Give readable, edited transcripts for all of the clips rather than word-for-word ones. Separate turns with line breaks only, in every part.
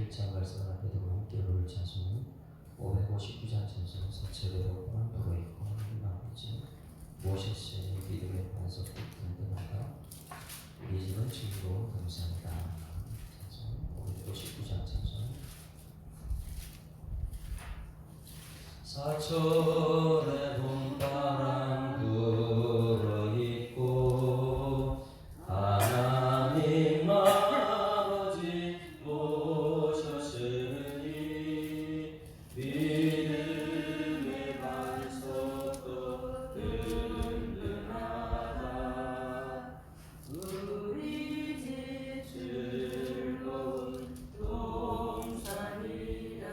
1장 말씀 앞에 두고 함께 부를 찬송은 559장 찬송 서체로 포함되어 있고 하나님 아버지 모셨으니 믿음의 반석 든든하다 우리 집은 즐거운 감사합니다. 찬송 559장 찬송 사철의 봄바람 불어있고 하나님 아버지 오셨으니 믿음의 반석도 든든하다 우리 집 즐거운 동산이라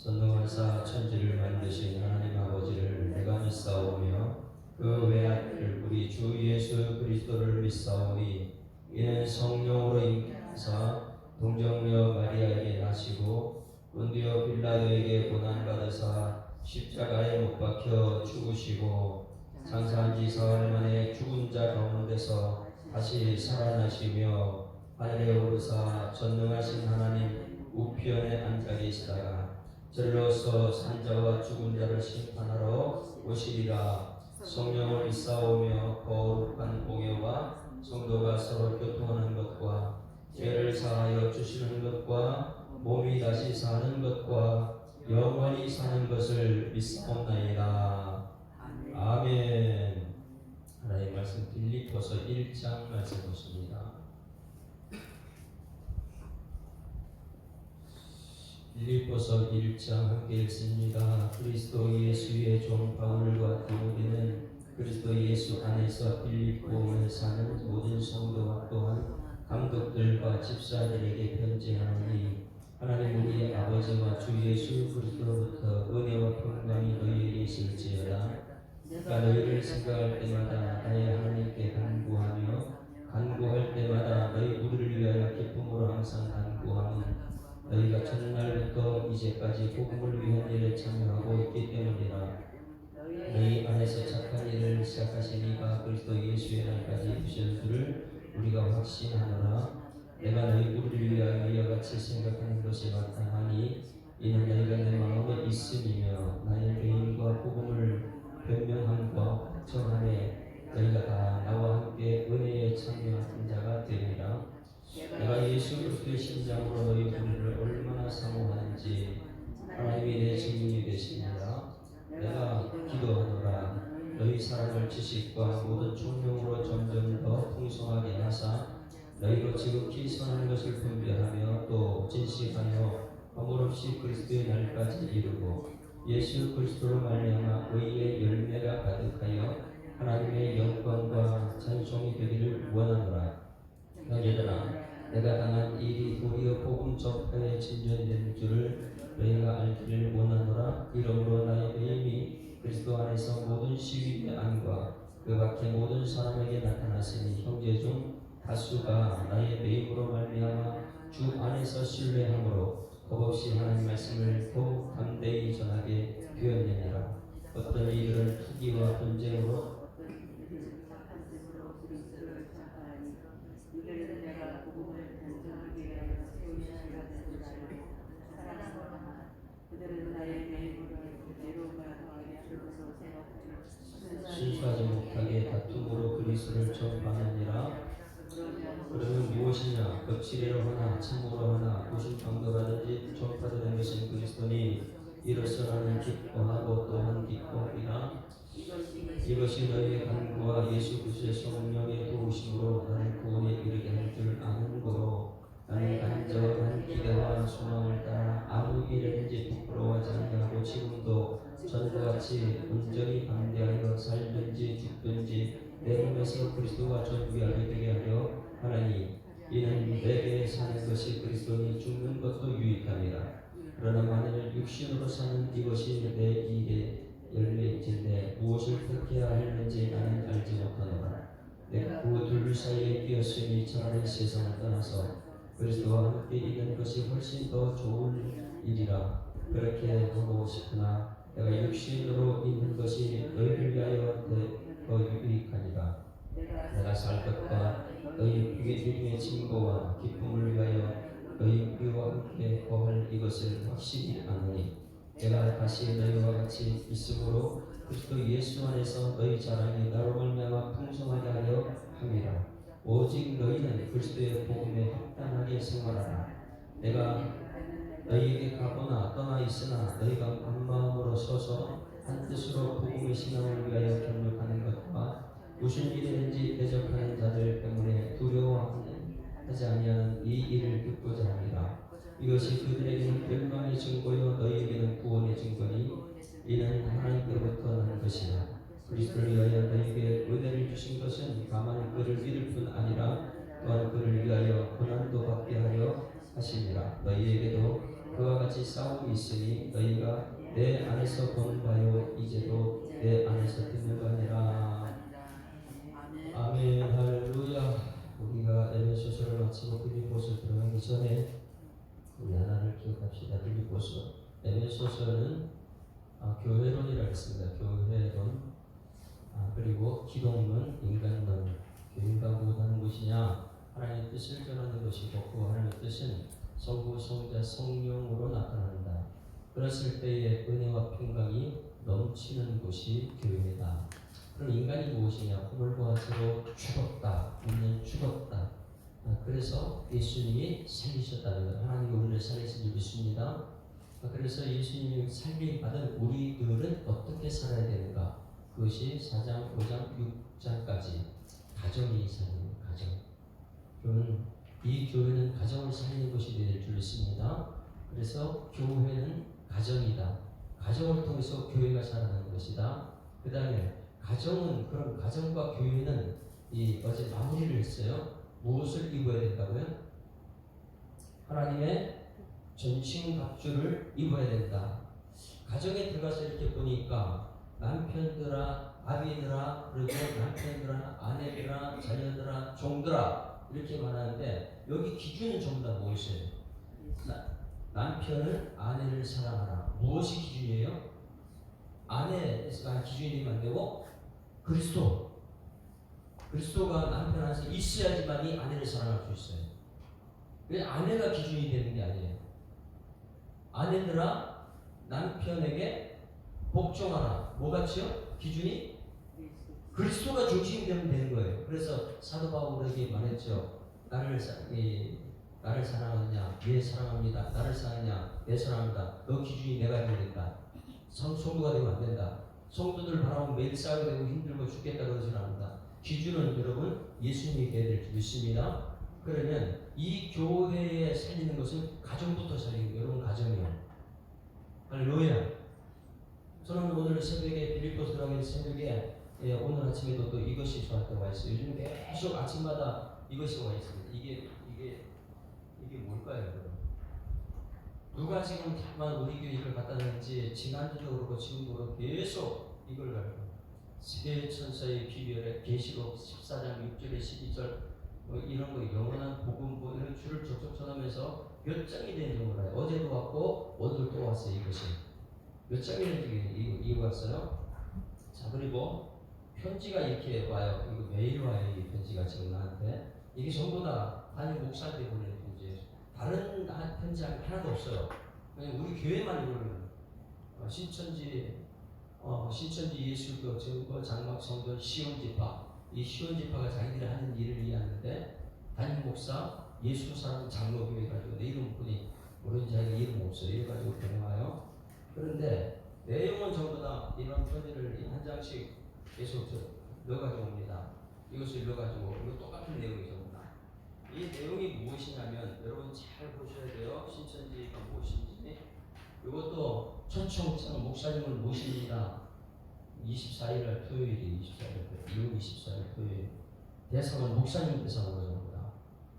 전능하사 천지를 만드신 하나님 아버지를 내가 믿사오며 그 외아들 우리 주 예수 그리스도를 믿사오니 이는 성령으로 인하사 동정녀 마리아에게 나시고 본디오 빌라도에게 고난받으사 십자가에 못 박혀 죽으시고 장사한 지 사흘 만에 죽은 자 가운데서 다시 살아나시며 하늘에 오르사 전능하신 하나님 우편에 앉아 계시다가 절로서 산자와 죽은 자를 심판하러 오시리라. 성령을 믿사오며 거룩한 공예와 성도가 서로 교통하는 것과 죄를 사하여 주시는 것과 몸이 다시 사는 것과 영원히 사는 것을 믿사옵나이다. 아멘. 하나님의 말씀 빌립보서 1장 말씀 보십니다. 빌립보서 1장 함께 읽습니다. 그리스도 예수의 종 바울과 디모데는 그리스도 예수 안에서 빌립보에 사는 모든 성도와 또한 감독들과 집사들에게 편지하노니 하나님 우리 아버지와 주 예수 그리스도로부터 은혜와 평강이 너희에게 있을지어다. 내가 너희를 생각할 때마다 나의 하나님께 간구할 때마다 너희 우리를 위하여 기쁨으로 항상 간구함은 너희가 첫날부터 이제까지 복음을 위한 일에 참여하고 있기 때문이라. 너희 안에서 착한 일을 시작하신 이가 그리스도 예수의 날까지 이루실 줄을 우리가 확신하노라. 내가 너희 우리를 위하여 이와 같이 생각하는 것이 마땅하니 이는 너희가 내 마음에 있음이며 나의 개인과 복음을 변명함과 확정함에 너희가 다 나와 함께 은혜에 참여한 자가 되리라. 내가 예수 그리스도의 심장으로 너희 우리를 얼마나 사모하는지 하나님이 내 증인이 되시니라. 내가 기도하노라. 너희 사랑을 지식과 모든 총명으로 점점 더 풍성하게 하사 너희로 지극히 선한 것을 분별하며 또 진실하며 허물없이 그리스도의 날까지 이루고 예수 그리스도로 말미암아 의의 열매가 가득하여 하나님의 영광과 찬송이 되기를 원하노라. 형제들아, 내가 당한 일이 도리어 복음 전파의 진전이 된 줄을 너희가 알기를 원하노라. 이러므로 나의 의임이 그리스도 안에서 모든 시위의 안과 그 밖에 모든 사람에게 나타났으니 형제 중 다수가 나의 매임으로 말미암아 주 안에서 신뢰함으로 겁없이 하나님 말씀을 더욱 담대히 전하게 되었느니라. 어떤 이들은 투기와 분쟁으로 순수하지 못하게 다툼으로 그리스도를 전파하느니라. 그러면 무엇이냐? 거칠이라 하나 참으로 하나 무슨 방도라든지 전파되는 것은 그리스도니 이로써 나는 기뻐하고 또한 기뻐하리라. 이것이 너희의 간구와 예수 그리스도의 성령의 도우심으로 나를 구원에 이르게 할 줄 아는 거로 나는 간절한 기대와 소망을 따라 아무 일에든지 부끄러워하지 아니하고 지금도 전과 같이 온전히 담대하여 살든지 죽든지 내 몸에서 그리스도와 존귀하게 되게 하려 하나니 이는 내게 사는 것이 그리스도니 죽는 것도 유익함이라. 그러나 만일 육신으로 사는 이것이 내 일의 열매일진데 무엇을 택해야 하는지 나는 알지 못하노라. 내가 그 둘 사이에 끼었으니 차라리 세상을 떠나서 그리스도와 함께 있는 것이 훨씬 더 좋은 일이라 그렇게 하고 싶으나 내가 육신으로 있는 것이 너희를 위하여 더 유익하니라. 내가 살 것과 너희 중의 증거와 기쁨을 위하여 너희 우리와 함께 거할 이것을 확실히 아노니 내가 다시 너희와 같이 있으므로 그리스도 예수 안에서 너희 자랑이 나로 말미암아 풍성하게 하려 함이라. 오직 너희는 그리스도의 복음에 합당하게 생활하라. 내가 너희에게 가거나 떠나 있으나 너희가 한 마음으로 서서 한 뜻으로 복음의 신앙을 위하여協力하는 것과 무슨 일이든지 대적하는 자들 때문에 두려워하지 아니하는 이 일을 듣고자 합니다. 이것이 그들에게는 멸망의 증거요 너희에게는 구원의 증거니 이는 하나님께로부터 난 것이라. 그리스도를 위하여 너희에게 은혜를 주신 것은 다만 그를 믿을 뿐 아니라 또한 그를 위하여 고난도 받게 하려 하심이라. 너희에게도 그와 같이 싸움이 있으니 너희가 내 안에서 본 바요 이제도 내 안에서 듣는 바니라. 아멘. 할렐루야. 우리가 에베소서를 마치고 빌립보서 들어가기 전에 우리 하나를 기억합시다. 빌립보서 에베소서는 교회론이라고 했습니다. 교회론 그리고 기독론, 인간론. 교회가 무엇하는 것이냐? 하나님의 뜻을 전하는 것이고 그 하나님의 뜻은 성부, 성자, 성령으로 나타난다. 그랬을 때에 은혜와 평강이 넘치는 곳이 교회다. 그럼 인간이 무엇이냐? 허물과 죄로 죽었다. 우리는 죽었다. 그래서 예수님이 살리셨다는 것. 하나님이 우리를 살리신 줄 믿습니다. 그래서 예수님이 살림 받은 우리들은 어떻게 살아야 되는가? 그것이 4장, 5장, 6장까지 가정이 살리는 가정. 그러면 이 교회는 가정을 살리는 것이 될 줄 믿습니다. 그래서 교회는 가정이다. 가정을 통해서 교회가 살아가는 것이다. 그 다음에 가정은 그럼 가정과 교회는 어제 마무리를 했어요. 무엇을 입어야 된다고요? 하나님의 전신 갑주를 입어야 된다. 가정에 들어가서 이렇게 보니까 남편들아 아비들아, 그리고 남편들아, 아내들아, 자녀들아, 종들아 이렇게 말하는데 여기 기준은 전부 다 무엇이에요? 남편을, 아내를 사랑하라. 무엇이 기준이에요? 아내가 기준이 되면 안 되고 그리스도가 남편 안에서 있어야지만이 아내를 사랑할 수 있어요. 그래서 아내가 기준이 되는 게 아니에요. 아내들아 남편에게 복종하라. 뭐같이요? 기준이 그리스도가 중심이 되면 되는 거예요. 그래서 사도 바울에게 말했죠. 나를 사랑하느냐? 예 사랑합니다. 나를 사랑하느냐? 예 사랑합니다. 너 기준이 내가 되면 된다. 성도가 되면 안 된다. 성도들 바라보면 매일 싸우게 되고 힘들고 죽겠다 그러지는 않는다. 기준은 여러분 예수님이 되어야 될 줄 믿습니다. 그러면 이 교회에 살리는 것은 가정부터 살리는 거예요. 여러분 가정이요. 할렐루야. 저는 오늘 새벽에 빌립보서 들어가는 새벽에 오늘 아침에도 또 이것이 저한테 와 있어요. 요즘 계속 아침마다 이것이 와 있습니다. 이게 뭘까요, 여러분? 누가 지금 다만 우리 교회 이걸 갖다 놨는지 지난주도 그렇고 지금도 그렇고 계속 이걸 가지고 세천사의 비결에 계시록 14장 6절에 12절 뭐 이런 거 영원한 복음 뭐 이런 줄을 족족 쳐가면서 몇 장이 되는 걸 알아요. 어제도 왔고 오늘 또 왔어요. 이것이 몇 장이 되는지 이거 왔어요. 자 그리고 편지가 이렇게 와요. 이거 매일 와요. 이 편지가 지금 나한테 이게 전부 다 아니 목사한테 보내는 편지예요. 다른 편지 하나도 없어요. 그냥 우리 교회만 이거는 신천지 예수교 증거 장막 성도 시온지파 이 시온지파가 자기들이 하는 일을 이해하는데 담임 목사 예수 사람 장로교회 가지고 내 이름뿐이 모르는 자기가 이름 없어요. 이래 가지고 변화요. 그런데 내용은 전부 다 이런 편지를 한 장씩 계속 넣어가지고 옵니다. 이것을 넣어가지고 이거 똑같은 내용이죠. 이 내용이 무엇이냐면 여러분 잘 보셔야 돼요. 신천지가 무엇인지. 이것도 초청장 목사님을 모십니다. 24일 토요일이 6월 24일 토요일 대상은 목사님 대상으로 합니다.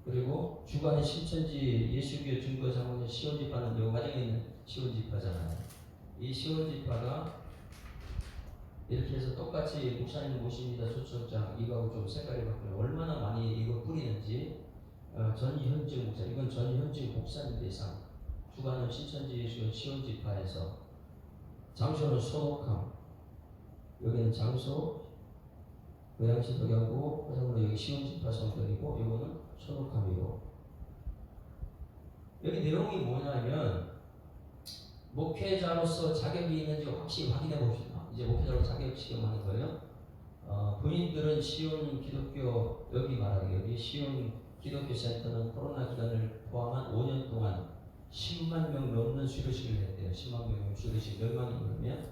그리고 주간에 신천지 예수교 증거장로의 시온지파는 요 과정에 있는 시온지파잖아요. 이 시온지파가 이렇게 해서 똑같이 목사님 모십니다. 초청장 이거하고 좀 색깔이 바뀌면 얼마나 많이 이거 뿌리는지 전현직 목사, 이건 전현직 목사님 대상. 주관은 신천지 예수교 시온지파에서 장소는 소록함. 여기는 장소 고양시 덕양구 화성으로 여기 시온지파 성전이고 이거는 소록함이고 여기 내용이 뭐냐면 목회자로서 자격이 있는지 확실히 확인해 봅시다. 이제 목회자로 자격 시험하는 거예요. 본인들은 시온 기독교 여기 말하기 여기 시온 기독교 센터는 코로나 기간을 포함한 5년 동안 10만 명 넘는 수료식을 했대요. 10만 명 수료식 몇 만이 그러면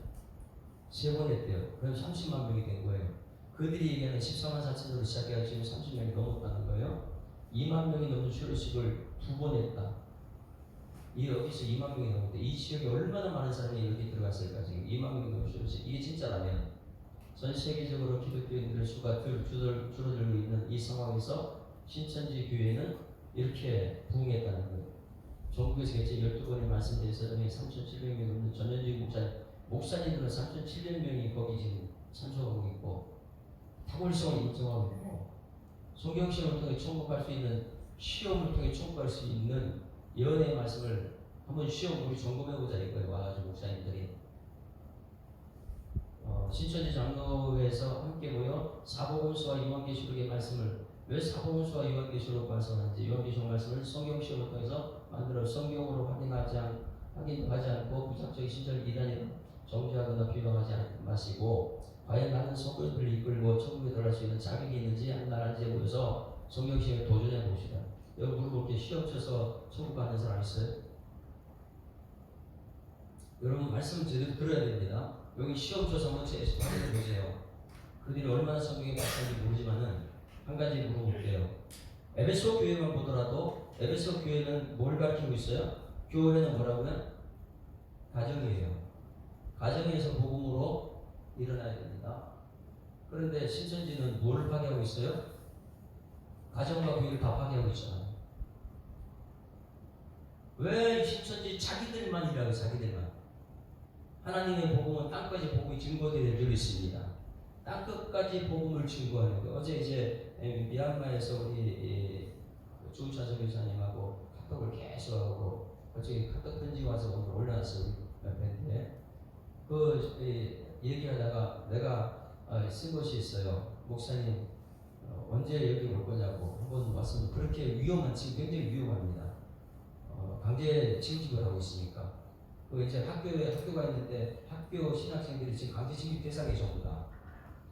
3번 했대요. 그럼 30만 명이 된 거예요. 그들이 얘기하는 14만 4천으로 시작해서 지금 30명이 넘었다는 거예요. 2만 명이 넘는 수료식을 2번 했다. 이 여기서 2만 명이 넘는데 이 지역에 얼마나 많은 사람이 여기 들어갔을까 지금 2만 명이 넘는 수료식 이게 진짜라면 전 세계적으로 기독교인들의 수가 줄어들고 있는 이 상황에서 신천지 교회는 이렇게 부흥했다는 거예요. 전국에서 개최 12번의 말씀드려서 3,700명이 넘는 전현직 목사님들은 3,700명이 거기 지금 참석하고 있고 탁월성을 인정하고 있고 성경시험을 통해 천국할 수 있는 시험을 통해 천국할 수 있는 예언의 말씀을 한번 시험 우리 점검해보자 이거예요. 와가지고 목사님들이 신천지 장로회에서 함께 모여 사복음서와 요한계시록의 말씀을 왜 사복음서와 요한계시록 말씀하는지 요한계시록 말씀을 성경시험을 통해서 만들어 성경으로 확인하지 않고 부착적인 신절 이단이 정죄하거나 비방하지 마시고 과연 나는 성도들을 이끌고 천국에 들어갈 수 있는 자격이 있는지 한 나라지에 모여서 성경시험에 도전해 봅시다. 여러분 그렇게 시험 쳐서 천국 가는 사람 있어요? 여러분 말씀을 제대로 들어야 됩니다. 여기 시험 쳐서 한번 확인해 보세요. 그들이 얼마나 성경에 맞는지 모르지만은 한 가지 물어볼게요. 에베소 교회만 보더라도 에베소 교회는 뭘 가르치고 있어요? 교회는 뭐라고요? 가정이에요. 가정에서 복음으로 일어나야 됩니다. 그런데 신천지는 뭘 파괴하고 있어요? 가정과 교회를 다 파괴하고 있잖아요. 왜 신천지 자기들만 이라고 자기들만 하나님의 복음은 땅까지 복음이 증거되어 있습니다. 땅끝까지 복음을 증거하는 거예요. 어제 이제 미얀마에서 우리 주우찬 선교사님하고 카톡을 계속 하고 어제 카톡 편지 와서 오늘 올라왔어요. 밴드에 얘기하다가 내가 쓴 것이 있어요. 목사님 언제 여기 올 거냐고 한번 왔으면 그렇게 위험한 지금 굉장히 위험합니다. 강제 징집을 하고 있으니까 이제 학교가 있는데 학교 신학생들이 지금 강제 징집 대상이 전부 다.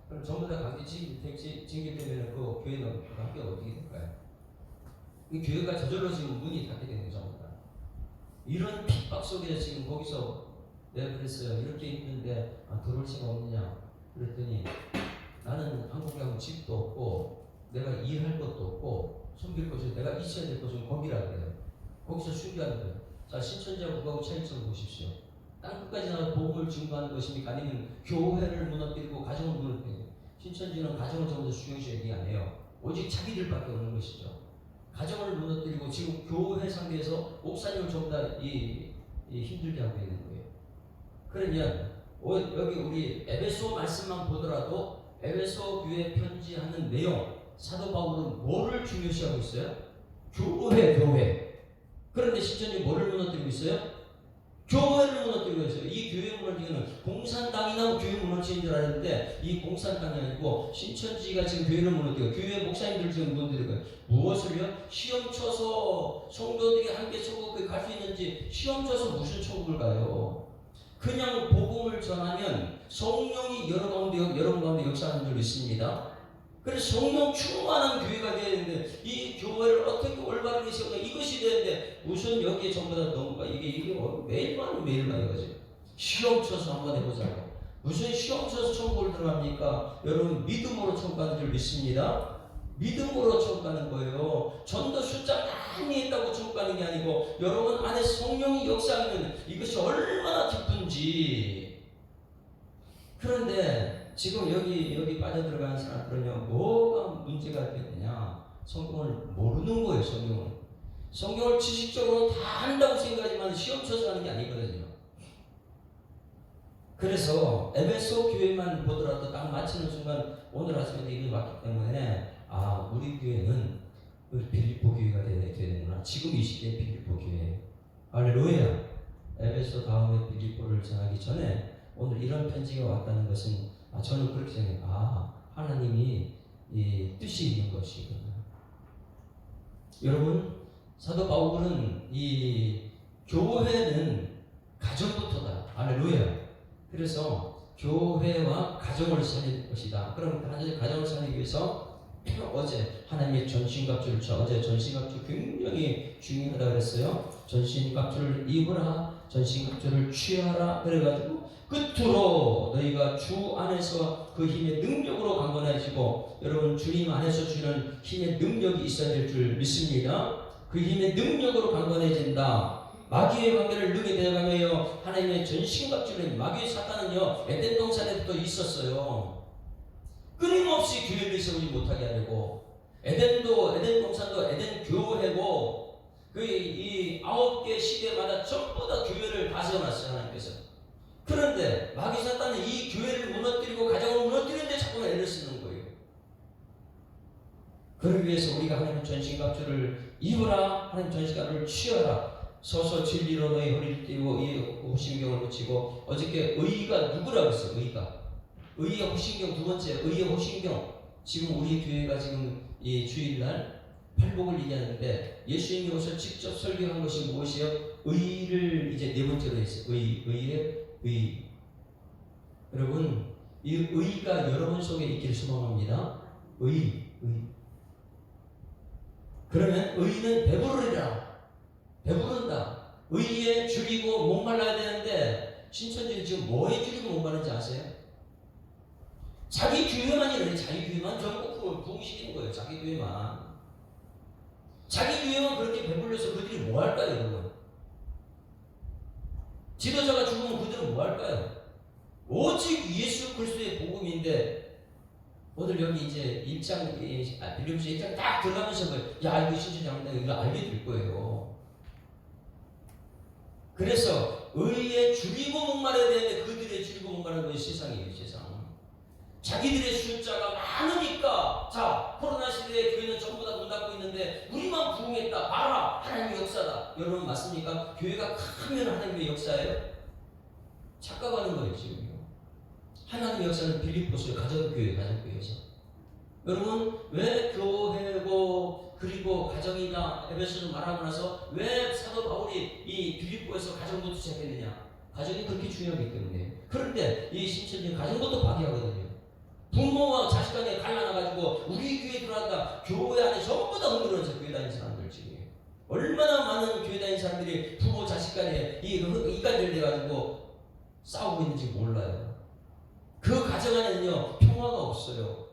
그럼 전부 다 강제 징집되면 그 교회는 그 학교가 어떻게 될까요? 이 교회가 저절로 지금 문이 닫게 되는 거죠, 전부 다. 이런 핍박 속에 지금 거기서 내가 그랬어요. 이렇게 힘든데 들어올 수가 없느냐? 그랬더니 나는 한국에 가면 집도 없고 내가 일할 것도 없고 숨길 곳이 내가 있어야 될 곳은 거기라 그래요. 거기서 순교하는 거예요. 자, 신천지와 국가하고 차이점을 보십시오. 땅끝까지 나가 복음을 증거하는 것입니까? 아니면 교회를 무너뜨리고 가정을 무너뜨리고. 신천지는 가정을 전부 다 중요시 얘기 안 해요. 오직 자기들밖에 없는 것이죠. 가정을 무너뜨리고 지금 교회 상대에서 목사님을 전부 다 힘들게 하고 있는 거예요. 그러면 여기 우리 에베소 말씀만 보더라도 에베소 교회 편지하는 내용, 사도 바울은 뭐를 중요시하고 있어요? 교회. 그런데 신천지 뭐를 무너뜨리고 있어요? 교회를 무너뜨리고 있어요. 이 교회 무너뜨리는 공산당이나 교회 무너뜨리는 줄 알았는데 이 공산당이 아니고 신천지가 지금 교회를 무너뜨리고 교회 목사님들 지금 무너뜨리고 무엇을요? 시험 쳐서 성도들이 함께 천국에 갈 수 있는지 시험 쳐서 무슨 천국을 가요? 그냥 복음을 전하면 성령이 여러분 가운데 역사하는 줄 믿습니다. 그래서 성령 충만한 교회가 되어야 되는데 이 교회를 어떻게 올바르게 세우냐 이것이 되는데 무슨 여기에 전부 다 너무가 이게 매일 봐요 거지. 시험 쳐서 한번 해보자고. 무슨 시험 쳐서 천국을 들어갑니까? 여러분 믿음으로 천국 가는 줄 믿습니다. 믿음으로 천국 가는 거예요. 전도 숫자 많이 했다고 천국 가는 게 아니고 여러분 안에 성령이 역사하는 이것이 얼마나 기쁜지. 그런데 지금 여기 빠져들어가는 사람들은요, 뭐가 문제가 되느냐? 성경을 모르는 거예요, 성경을. 성경을 지식적으로 다 한다고 생각하지만 시험 쳐서 하는 게 아니거든요. 그래서 에베소 교회만 보더라도 딱 마치는 순간 오늘 아침에 이게 왔기 때문에 우리 교회는 빌립보 교회가 되는구나. 지금 이 시기에 빌립보 교회. 할렐루야. 에베소 다음에 빌립보를 전하기 전에 오늘 이런 편지가 왔다는 것은 저는 그렇게 생각해요. 하나님이 이 뜻이 있는 것이구나. 여러분, 사도 바울은 이 교회는 가정부터다. 할렐루야. 그래서 교회와 가정을 살릴 것이다. 그럼 가정을 살리기 위해서 어제 하나님의 전신갑주를 어제 전신갑주 굉장히 중요하다 그랬어요. 전신갑주를 입으라, 전신갑주를 취하라 그래가지고 끝으로 너희가 주 안에서 그 힘의 능력으로 강건해지고 여러분 주님 안에서 주는 힘의 능력이 있어야 될 줄 믿습니다. 그 힘의 능력으로 강건해진다. 마귀의 관계를 능히 대항하여 하나님의 전신갑주를 마귀의 사탄은요 에덴 동산에부터 있었어요. 끊임없이 교회를 세우지 못하게 하려고 에덴 동산도 에덴 교회고 이 9개 시대마다 전부 다 교회를 다 세워놨어요 하나님께서. 그런데 마귀 사탄은 이 교회를 무너뜨리고 가정을 무너뜨리는데 자꾸만 애를 쓰는 거예요. 그러기 위해서 우리가 하나님 전신갑주를 입으라, 하나님 전신갑주를 취하라. 서서 진리로 너희 허리를 띄고 이 호신경을 붙이고 어저께 의가 누구라고 했어요? 의의 호신경 두 번째 의의 호신경. 지금 우리 교회가 지금 이 주일날 팔복을 얘기하는데 예수님이 오셔서 직접 설교한 것이 무엇이요? 의를 이제 네 번째로 했어요. 의의 의. 여러분 이 의가 여러분 속에 있기를 소망합니다. 의. 그러면 의는 배부른다. 의에 줄이고 목말라야 되는데 신천지는 지금 뭐에 줄이고 목마른지 아세요? 자기 교회만 이래. 자기 교회만 전부 부흥시키는 거예요. 자기 교회만 그렇게 배불려서 그들이 뭐 할까요, 여러분? 지도자가 죽으면 그들은 뭐 할까요? 오직 예수 그리스도의 복음인데 오늘 여기 이제 빌립보서 1장 딱 들어가면서 야 이거 신천지 장로다 이거 알게 될 거예요. 그래서 의에 줄이고 목마르야 되는데 그들의 줄이고 목마르는 것이 세상이에요, 세상. 자기들의 숫자가 많으니까, 자, 코로나 시대에 교회는 전부 다 문 닫고 있는데 우리만 부흥했다. 봐라, 하나님의 역사다. 여러분 맞습니까? 교회가 크면 하나님의 역사예요? 착각하는 거예요 지금. 하나님의 역사는 빌립보서의 가정교회에서. 여러분 왜 교회고 그리고 가정이나 에베소서 말하고 나서 왜 사도 바울이 이 빌립보에서 가정부터 시작했느냐? 가정이 그렇게 중요하기 때문에. 그런데 이 신천지는 가정부터 파괴하거든요. 부모와 자식 간에 갈라놔가지고 우리 교회 들어왔다. 교회 안에 전부 다 흔들어서 교회 다니는 사람들 지금. 얼마나 많은 교회 다니는 사람들이 부모 자식 간에 이간질 돼가지고 싸우고 있는지 몰라요. 그 가정 안에는요 평화가 없어요.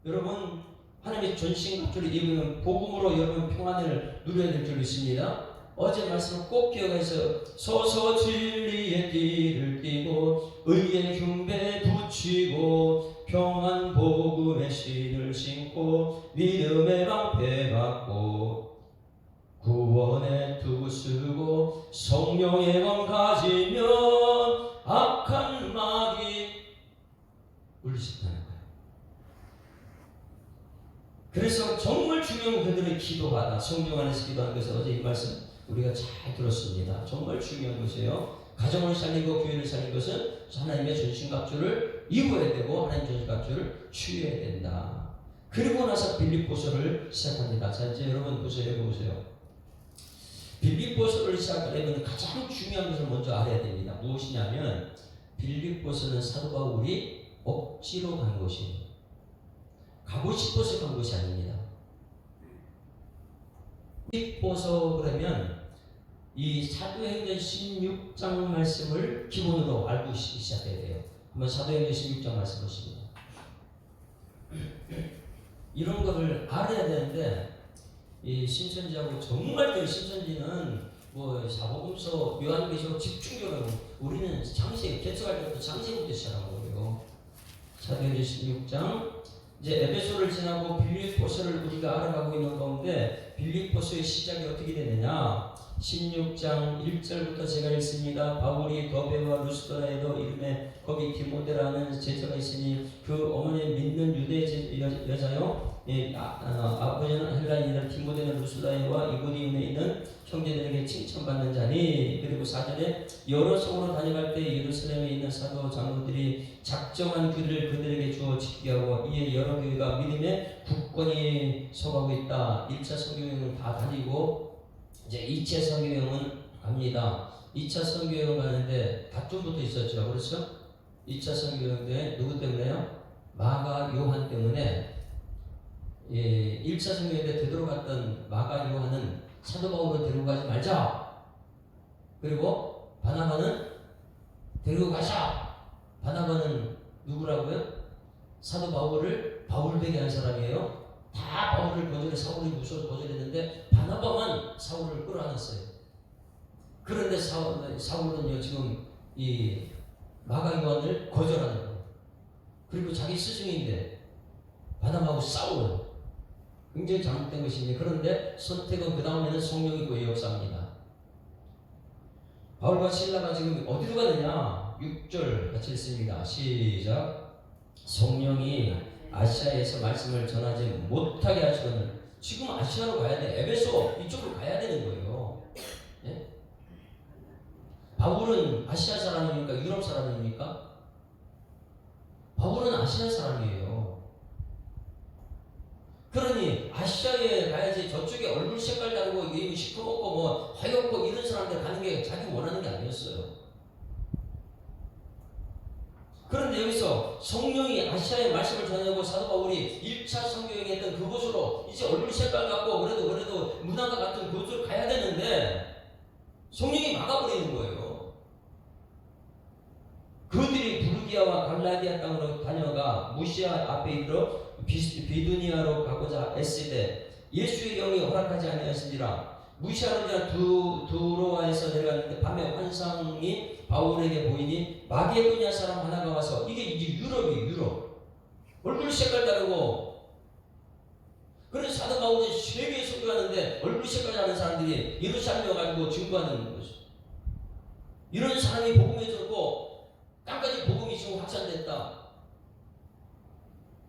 여러분 하나님의 전신갑주를 입으면 복음으로 여러분 평안을 누려야 될 줄 믿습니다. 어제 말씀을 꼭 기억해서 서서 진리의 띠를 띠고 의의 흉배 붙이고 평안 복음의 신을 신고 믿음의 방패 받고 구원의 투구 쓰고 성령의 검 가지면 악한 마귀 물리친다는 거예요. 그래서 정말 중요한 그들의 기도하다 성령 안에서 기도하는 것은 어제 이 말씀 우리가 잘 들었습니다. 정말 중요한 것이에요. 가정을 살리고 교회를 살리는 것은 하나님의 전신갑주를 입어야 되고 하나님의 전신갑주를 취해야 된다. 그리고 나서 빌립보서를 시작합니다. 자 이제 여러분 보세요. 읽어보세요. 빌립보서를 시작하려면 가장 중요한 것을 먼저 알아야 됩니다. 무엇이냐면 빌립보서는 사도 바울이 억지로 간 곳이에요. 가고 싶어서 간 것이 아닙니다. 빌립보서 그러면 이 사도행전 16장 말씀을 기본으로 알고 시작해야 돼요. 한번 사도행전 16장 말씀 보십니다. 이런 거를 알아야 되는데 이 신천지하고 정말 신천지는 뭐 사복음서 요한계시록 집중적으로 우리는 창세 개척할 때부터 창세부터 시작한 거예요. 사도행전 16장 이제 에베소를 지나고 빌립보서를 우리가 알아가고 있는 가운데 빌립보서의 시작이 어떻게 되느냐? 16장 1절부터 제가 읽습니다. 바울이 더베와 루스드라에도 이름에 거기 디모데라는 제자가 있으니 그 어머니 믿는 유대 여자요. 아버지는 헬라인이라 디모데는 루스드라에와 이고니움에 있는 형제들에게 칭찬받는 자니. 그리고 4절에 여러 성으로 다녀갈 때 예루살렘에 있는 사도 장로들이 작정한 길을 그들에게 주어 지키게 하고 이에 여러 교회가 믿음에 굳건히 서가고 있다. 1차 선교여행을 다 다니고 이제 2차 선교여행은 갑니다. 2차 선교여행 가는데 다툼부터 있었죠. 그렇죠? 2차 선교여행 때 누구 때문에요? 마가 요한 때문에. 1차 선교여행 때 되돌아갔던 마가 요한은 사도 바울을 데리고 가지 말자. 그리고 바나바는 데리고 가자. 바나바는 누구라고요? 사도 바울을 바울되게 한 사람이에요. 다 바울을 거절해 사울이 무서워서 거절했는데 바나바만 사울을 끌어안았어요. 그런데 사울은요 지금 이 마가 요한을 거절하는 거예요. 그리고 자기 스승인데 바나바하고 싸워요. 굉장히 잘못된 것인데 그런데 선택은 그 다음에는 성령이 고의 역사입니다. 바울과 실라가 지금 어디로 가느냐? 6절 같이 읽습니다. 시작. 성령이 아시아에서 말씀을 전하지 못하게 하시거늘. 지금 아시아로 가야 돼. 에베소 이쪽으로 가야 되는 거예요. 예? 바울은 아시아 사람입니까? 유럽 사람입니까? 바울은 아시아 사람이에요. 그러니 아시아에 가야지 저쪽에 얼굴 색깔 다르고 시커멓고 뭐 하얗고 이런 사람들 가는 게 자기 원하는 게 아니었어요. 그런데 여기서 성령이 아시아의 말씀을 전하고 사도 바울이 1차 선교행했던 그곳으로 이제 얼굴 색깔 같고 그래도 문화가 같은 그곳으로 가야 되는데 성령이 막아버리는 거예요. 그들이 부르기아와 갈라디아 땅으로 다녀가 무시아 앞에 이르러 비두니아로 가고자 애쓰되 예수의 영이 허락하지 아니하시니라. 무시아로 지나 두로아에서 내려갔는데 밤에 환상이 바울에게 보이니 마게도냐 사람 하나가 와서 이게 이제 유럽 얼굴 색깔 다르고 그래서 사도 바울이 세계에 선교하는데 얼굴 색깔 다른 사람들이 예루살렘에 와가지고 증거하는 거죠. 이런 사람이 복음에 들었고 땅까지 복음이 지금 확산됐다.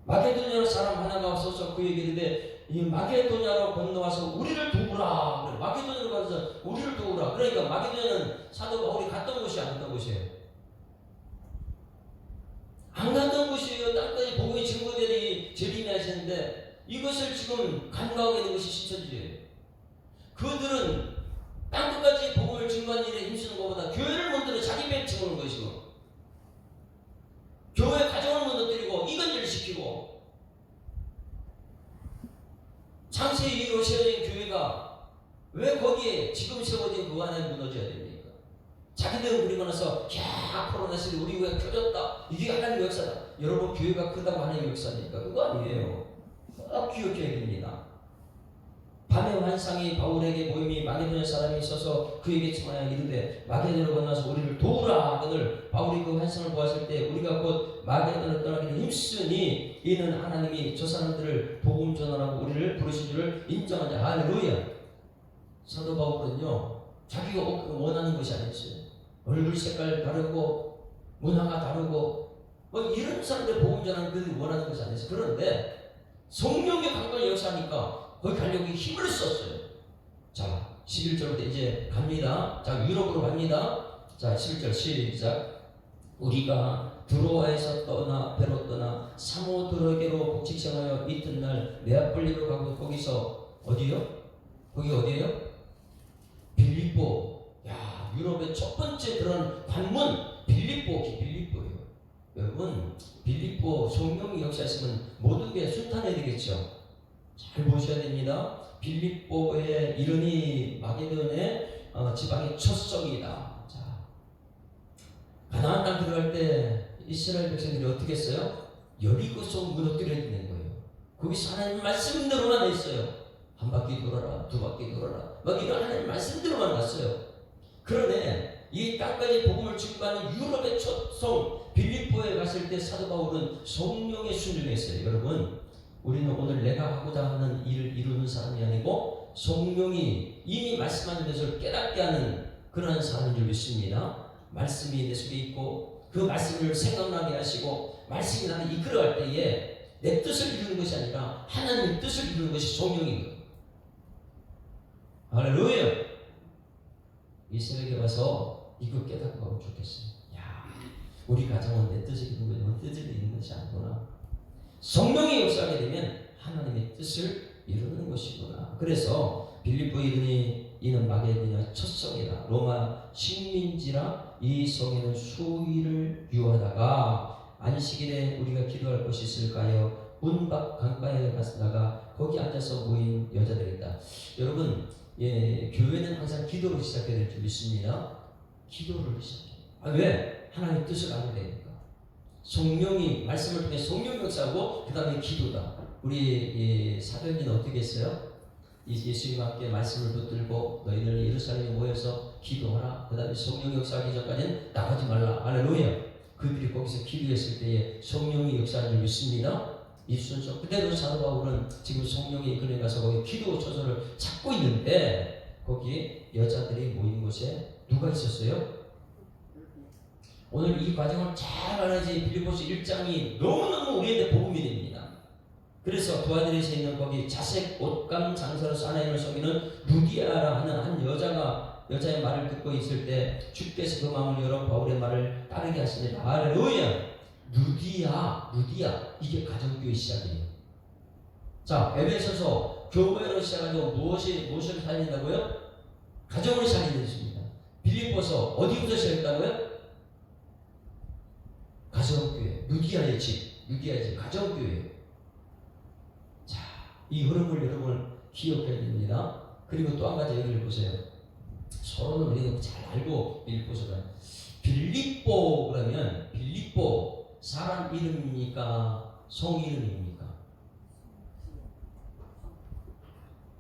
마게도냐로 사람 하나가 없어서 그 얘기인데 이 마게도냐로 건너와서 우리를 도우라. 그래. 마게도냐로 가서 우리를 도우라. 그러니까 마게도냐는 사도 바울이 갔던 곳이 안 갔던 곳이에요. 안 갔던 곳이에요. 땅까지 복음이 증거되니 재림하시는데 이것을 지금 간과하고 있는 것이 신천지예요. 그들은 땅끝까지 복음을 증거하는 일에 힘쓰는 것보다 교회를 무너뜨려 자기 배 채우는 것이고 교회 가정을 무너뜨리고 이간질을 시키고 창세 이후로 세워진 교회가 왜 거기에 지금 세워진 그 안에 무너져야 됩니까? 자기들은 그리고 나서 앞으로 나서 우리 교회가 켜졌다. 이게 하나님의 역사다. 여러분 교회가 크다고 하나님의 역사니까 그거 아니에요. 꼭 기억해야 됩니다. 밤의 환상이 바울에게 보임이 마게도냐 사람이 있어서 그에게 청하여 이르되 마게도냐로 건너서 우리를 도우라 하거늘 바울이 그 환상을 보았을 때 우리가 곧 마게도냐로 떠나기를 힘쓰니 이는 하나님이 저 사람들을 복음 전하라고 우리를 부르신 줄을 인정한 자. 할렐루야. 사도 바울은요 자기가 원하는 것이 아니었어요. 얼굴 색깔 다르고 문화가 다르고 뭐 이런 사람들 복음 전하는 그들이 원하는 것이 아니었어요. 그런데 성령의 강권이 역사하니까 거기 가려고 힘을 썼어요. 자, 11절부터 이제 갑니다. 자, 유럽으로 갑니다. 자, 11절 시작. 우리가 드로아에서 떠나 배로 떠나 사모드로게로 복직생하여 이튿날 네아폴리로 가고 거기서 어디요? 거기 어디예요? 빌립보. 야, 유럽의 첫 번째 그런 관문 빌립보예요. 여러분, 빌립보 성령의 역사였으면 모든 게 순탄해야 되겠죠. 잘 보셔야 됩니다. 빌립보에 이르니 마게도냐의 지방의 첫 성이다. 자, 가나안 땅 들어갈 때 이스라엘 백성들이 어떻게 했어요? 여리고 성 무너뜨려야 되는 거예요. 거기서 하나님 말씀대로만 했어요. 한 바퀴 돌아라, 두 바퀴 돌아라, 막 이런 하나님 말씀대로만 갔어요. 그런데 이 땅까지 복음을 증거하는 유럽의 첫 성 빌립보에 갔을 때 사도 바울은 성령에 순종했어요. 여러분, 우리는 오늘 내가 하고자 하는 일을 이루는 사람이 아니고 성령이 이미 말씀하는 것을 깨닫게 하는 그러한 사람인 줄 믿습니다. 말씀이 내 속에 있고 그 말씀을 생각나게 하시고 말씀이 나를 이끌어갈 때에 내 뜻을 이루는 것이 아니라 하나님의 뜻을 이루는 것이 성령이거든요. 할렐루야. 이 새벽에 와서 이거 깨닫고 가면 좋겠어요. 야, 우리 가정은 내 뜻을 이루는 거지 내 뜻을 이루는 것이 아니구나. 성령이 역사하게 되면 하나님의 뜻을 이루는 것이구나. 그래서 빌립보 이르니 이는 마게도냐 첫 성이다. 로마 식민지라 이 성에는 수일을 유하다가 안식일에 우리가 기도할 곳이 있을까요? 문 밖 강가에 갔다가 거기 앉아서 모인 여자들이다. 여러분, 교회는 항상 기도로 시작해야 될 줄 믿습니다. 기도를 시작해요. 왜? 하나님의 뜻을 알게 되니까. 성령이 말씀을 통해 성령 역사하고 그 다음에 기도다. 우리 사도행전은 어떻게 했어요? 예수님과 함께 말씀을 붙들고 너희들 예루살렘에 모여서 기도하라. 그 다음에 성령 역사하기 전까지는 나가지 말라. 할렐루야. 그들이 거기서 기도했을 때에 성령이 역사하는 줄 믿습니다. 이 순서 그때도 사도 바울은 지금 성령이 이끌어 가서 거기 기도 처소를 찾고 있는데 거기에 여자들이 모인 곳에 누가 있었어요? 오늘 이 과정을 잘 알아야지 빌립보서 1장이 너무너무 우리한테 복음이 됩니다. 그래서 두아디레스에 있는 거기 자색 옷감 장사로서 하나님을 섬기는 루디아라 하는 한 여자의 말을 듣고 있을 때 주께서 그 마음을 열어 바울의 말을 따르게 하시니 할렐루야. 루디아 이게 가정교회 시작이에요. 자, 에베소서 교회로 시작하고 무엇을 살린다고요? 가정을 살리는 것입니다. 빌립보서 어디부터 시작했다고요? 가정교회, 루디아의 집, 가정교회. 자, 이 흐름을 여러분 기억해야 됩니다. 그리고 또 한 가지 얘기를 보세요. 서로는 우리는 잘 알고 빌립보서가 빌립보 그러면 빌립보 사람 이름입니까? 성 이름입니까?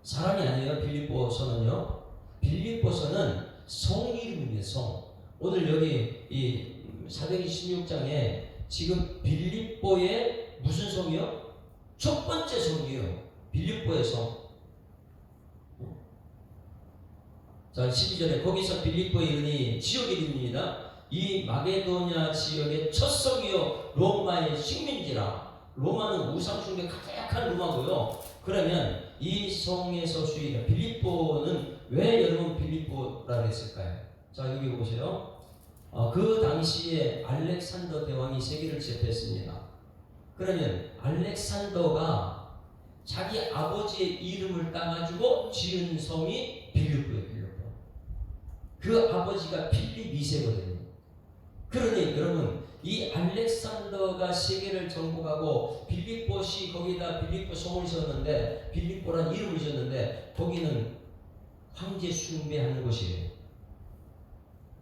사람이 아니에요. 빌립보서는요. 빌립보서는 성 이름입니다. 성. 오늘 여기 이 사도행전 16장에 지금 빌립보의 무슨 성이요? 첫 번째 성이에요. 빌립보의 성. 자, 12절에 거기서 빌립보에 이르니 지역 이름입니다. 이 마게도냐 지역의 첫 성이요 로마의 식민지라. 로마는 우상숭배 가득한 로마고요. 그러면 이 성에서 수익 빌립보는 왜 여러분 빌립보라 했을까요? 자, 여기 보세요. 그 당시에 알렉산더 대왕이 세계를 제패했습니다. 그러면 알렉산더가 자기 아버지의 이름을 따가지고 지은 성이 빌립보예요. 빌립보. 그 아버지가 필립 2세거든요. 그러니 여러분, 이 알렉산더가 세계를 정복하고 빌립보시 거기다 빌립보 성을 지었는데, 빌립보란 이름을 지었는데 거기는 황제 숭배하는 곳이에요.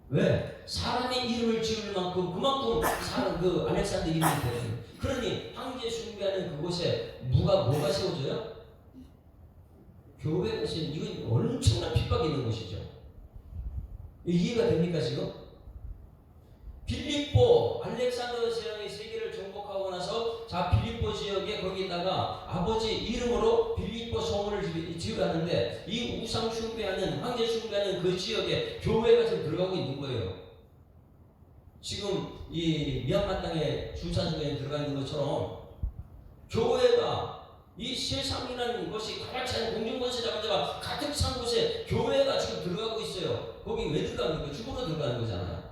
왜? 사람의 이름을 지을 만큼 그만큼 사람 그 알렉산더 이름이 되는. 그러니 황제 숭배하는 그곳에 뭐가 세워져요? 교회가 세워진. 이건 엄청난 핍박이 있는 곳이죠. 이해가 됩니까 지금? 빌립보 알렉산더 제왕이 세계를 정복하고 나서 자 빌립보 지역에 거기다가 아버지 이름으로 빌립보 성을 지어가는데 이 우상 숭배하는 황제 숭배하는 그 지역에 교회가 지금 들어가고 있는 거예요. 지금 이 미얀마 땅에 중산성에 들어가 있는 것처럼 교회가 이 세상이라는 것이 가라차는 공중권세 잡은 자가 가득 찬 곳에 교회가 지금 들어가고 있어요. 거기 왜 들어갑니까? 죽으러 들어가는 거잖아요.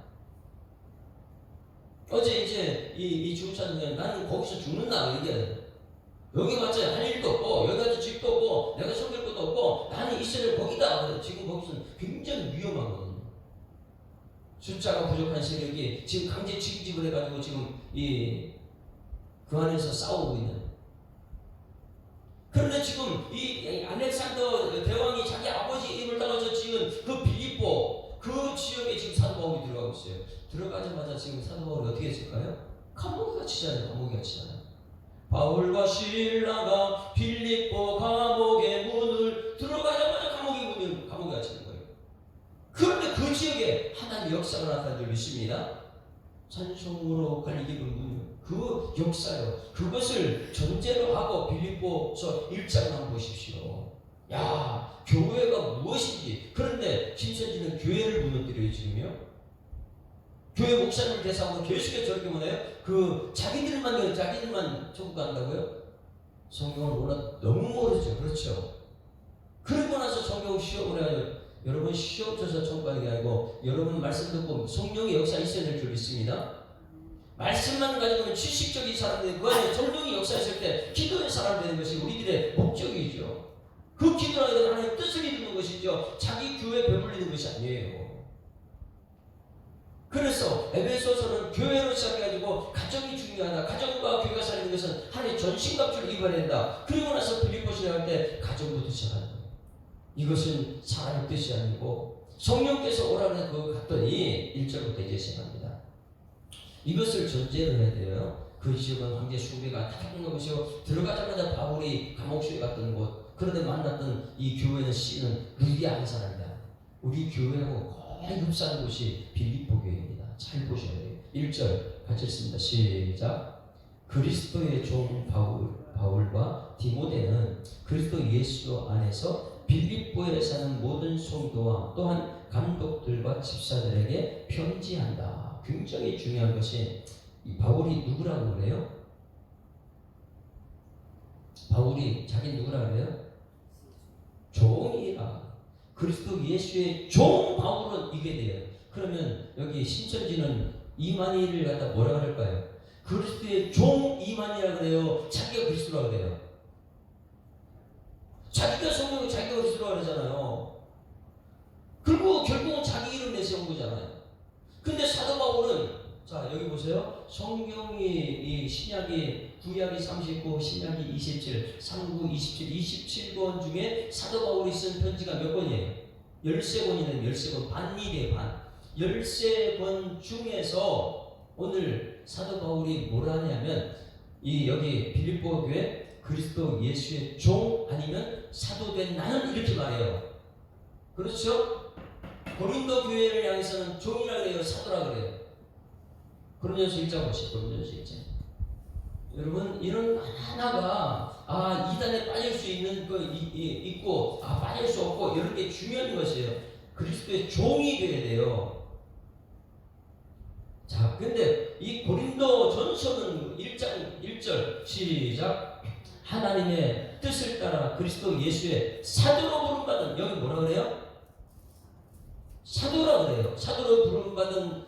어제 이제 이 중산성에 나는 거기서 죽는다 얘기해요. 여기 맞자 할 일도 없고 여기 가서 집도 없고 내가 섬길 것도 없고 나는 이스라엘 거기다. 지금 거기서는 굉장히 위험하거든요. 숫자가 부족한 세력이 지금 강제 취직을 해가지고 지금 그 안에서 싸우고 있는. 그런데 지금 이 알렉산더 대왕이 자기 아버지 이름을 따가서 지은 그 빌립보 그 지역에 지금 사도 바울이 들어가고 있어요. 들어가자마자 지금 사도 바울이 어떻게 했을까요? 감옥에 갇히잖아요. 감옥에 갇히잖아요. 바울과 실라가 빌립보 감옥의 문을 들어가자마자 감옥에 갇히는 거예요. 그런데 그 지역에 하나님의 역사가 나타난 줄 믿습니다. 찬송으로 갈리기 부르는 그 역사요. 그것을 전제로 하고 빌립보서 1장을 한번 보십시오. 야, 교회가 무엇인지. 그런데 김선진은 교회를 무너뜨려요 지금요. 교회 목사님 대상으로 계속해서 저렇게 뭐래요? 자기들만 천국 간다고요? 성경을 너무 모르죠. 그렇죠. 그러고 나서 성경 시험을 해가지고 여러분 시험 쳐서 천국 가는 게 아니고 여러분 말씀 듣고 성령의 역사 있어야 될 줄 믿습니다. 말씀만 가지고는 지식적인 사람들이 그 안에 성령이 역사했을 때 기도의 사람 되는 것이 우리들의 목적이죠. 그 기도하게 되면 하나님의 뜻을 이루는 것이죠. 자기 교회에 배불리는 것이 아니에요. 그래서 에베소서는 교회로 시작해가지고 가정이 중요하다. 가정과 교회가 살리는 것은 하나님의 전신갑주를 입어야 된다. 그리고 나서 빌립보서 할 때 가정부터 시작하는 거예요. 이것은 사람의 뜻이 아니고 성령께서 오라는 그 갔더니 1절부터 이제 시작합니다. 이것을 전제로 해야 돼요. 그 지역은 황제 숭배가 가득한 곳이요. 들어가자마자 바울이 감옥수에 갔던 곳. 그런데 만났던 이 교회는 씨는 루디아 한 사람이다. 우리 교회하고 거의 흡사한 곳이 빌립보 교회입니다. 잘 보셔야 돼요. 1절 같이 읽습니다. 시작. 그리스도의 종 바울과 디모데는 그리스도 예수 안에서 빌립보에 사는 모든 성도와 또한 감독들과 집사들에게 편지한다. 굉장히 중요한 것이 이 바울이 누구라고 그래요? 바울이 자기 누구라고 그래요? 종이라. 그리스도 예수의 종 바울은 이게 돼요. 그러면 여기 신천지는 이만희를 갖다 뭐라 그럴까요? 그리스도의 종 이만희라 그래요? 자기가 그리스도라 그래요? 자기가 성령을 자기가 그리스도라 그러잖아요. 그리고 결국은 자기 이름 내세운 거잖아요. 근데 사도 바울은 자 여기 보세요. 성경이 이 신약이 구약이 39, 신약이 27, 39, 27, 27권 중에 사도 바울이 쓴 편지가 몇 권이에요? 13권이면 13권 반일이에요. 반 13권 중에서 오늘 사도 바울이 뭐라 하냐면 이 여기 빌립보 교회 그리스도 예수의 종 아니면 사도된 나는 이렇게 말해요. 그렇죠? 고린도 교회를 향해서는 종이라 그래요, 사도라 그래요. 고린도전서 1장 보시죠. 고린도전서 1장. 여러분 이런 하나가 이단에 빠질 수 있는 거 있고 빠질 수 없고 이런 게 중요한 것이에요. 그리스도의 종이 되어야 돼요. 자 자, 근데 이 고린도 전서는 1장 1절 시작. 하나님의 뜻을 따라 그리스도 예수의 사도로 부름받은, 여기 뭐라 그래요? 사도라 그래요. 사도로 부름받은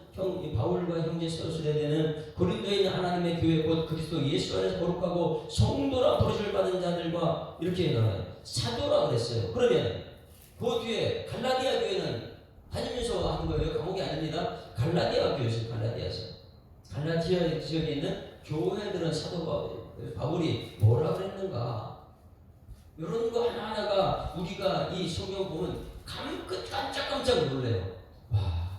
바울과 형제 서술에는 고린도에 있는 하나님의 교회 곧 그리스도 예수 안에서 거룩하고 성도라 부르심을 받은 자들과 이렇게 나와요. 사도라 그랬어요. 그러면 그 뒤에 갈라디아 교회는 다니면서 하는 거예요. 과목이 아닙니다. 갈라디아 교회에서 갈라디아 지역에 있는 교회들은 사도 바울이 뭐라 그랬는가, 이런 거 하나하나가 우리가 이 성경 보면 깜짝깜짝 놀래요. 와,